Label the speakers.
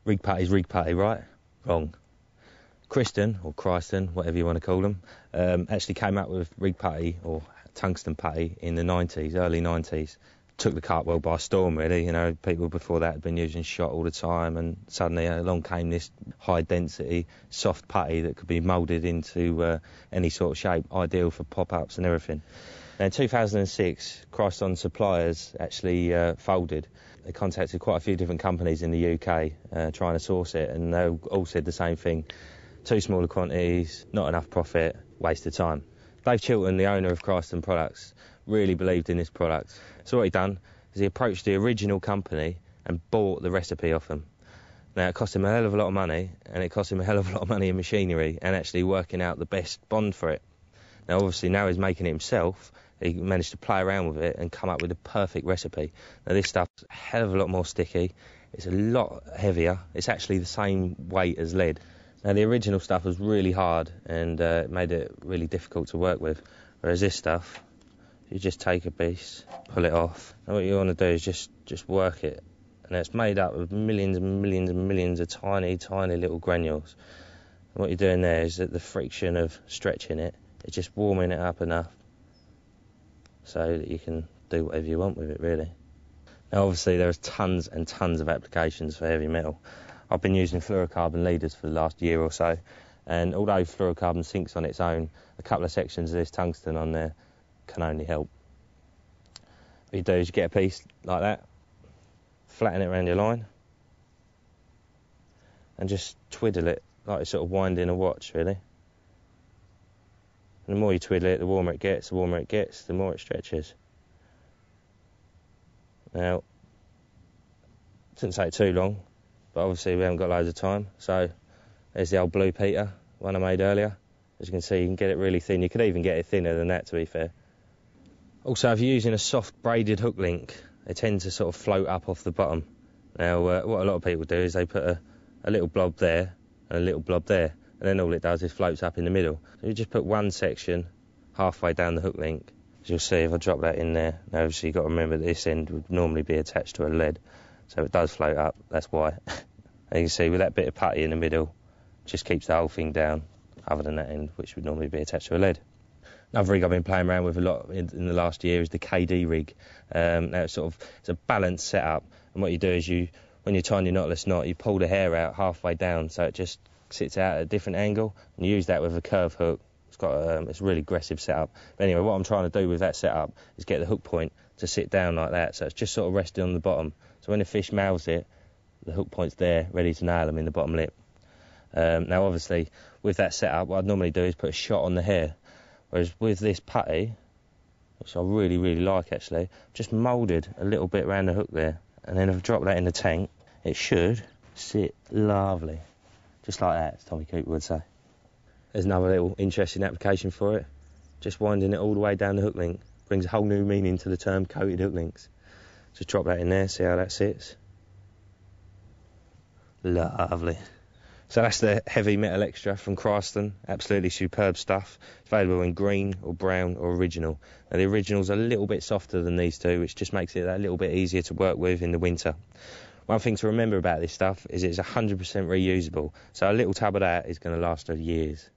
Speaker 1: Rig putty, right? Wrong. Kryston, or Kryston, whatever you want to call them, actually came up with rig putty, or tungsten putty, in the 90s, early 90s. Took the cart world by storm, really. You know, people before that had been using shot all the time, and suddenly along came this high-density, soft putty that could be moulded into any sort of shape, ideal for pop-ups and everything. Now, in 2006, Kryston suppliers actually folded. They contacted quite a few different companies in the UK trying to source it, and they all said the same thing. Too smaller quantities, not enough profit, waste of time. Dave Chilton, the owner of Kryston Products, really believed in this product. So what he done is he approached the original company and bought the recipe off them. Now, it cost him a hell of a lot of money, and it cost him a hell of a lot of money in machinery and actually working out the best bond for it. Now, obviously, now he's making it himself. He managed to play around with it and come up with the perfect recipe. Now, this stuff's a hell of a lot more sticky. It's a lot heavier. It's actually the same weight as lead. Now, the original stuff was really hard and it made it really difficult to work with, whereas this stuff, you just take a piece, pull it off, and what you want to do is just work it. And it's made up of millions and millions and millions of tiny, tiny little granules. And what you're doing there is that the friction of stretching it is just warming it up enough so that you can do whatever you want with it, really. Now, obviously, there's tons and tons of applications for heavy metal. I've been using fluorocarbon leaders for the last year or so, and although fluorocarbon sinks on its own, a couple of sections of this tungsten on there can only help. What you do is you get a piece like that, flatten it around your line, and just twiddle it like you're sort of winding a watch, really. And the more you twiddle it, the warmer it gets, the more it stretches. Now, it didn't take too long, but obviously we haven't got loads of time, so there's the old Blue Peter, one I made earlier. As you can see, you can get it really thin. You could even get it thinner than that, to be fair. Also, if you're using a soft braided hook link, they tend to sort of float up off the bottom. Now, what a lot of people do is they put a little blob there and a little blob there, and then all it does is floats up in the middle. So you just put one section halfway down the hook link. As you'll see, if I drop that in there, now obviously you've got to remember that this end would normally be attached to a lead, so it does float up, that's why. And you can see with that bit of putty in the middle, it just keeps the whole thing down, other than that end, which would normally be attached to a lead. Another rig I've been playing around with a lot in the last year is the KD rig. Now it's a balanced setup, and what you do is when you're tying your knotless knot, you pull the hair out halfway down so it just sits out at a different angle, and you use that with a curve hook. It's a really aggressive setup. But anyway, what I'm trying to do with that setup is get the hook point to sit down like that, so it's just sort of resting on the bottom. So when the fish mouths it, the hook point's there, ready to nail them in the bottom lip. Now, obviously, with that setup, what I'd normally do is put a shot on the hair. Whereas with this putty, which I really, really like actually, just moulded a little bit around the hook there, and then if I drop that in the tank, it should sit lovely. Just like that, as Tommy Cooper would say. There's another little interesting application for it. Just winding it all the way down the hook link brings a whole new meaning to the term coated hook links. Just drop that in there, see how that sits. Lovely. So that's the Heavy Metal Extra from Kryston. Absolutely superb stuff. It's available in green or brown or original. Now, the original's a little bit softer than these two, which just makes it a little bit easier to work with in the winter. One thing to remember about this stuff is it's 100% reusable. So a little tub of that is going to last for years.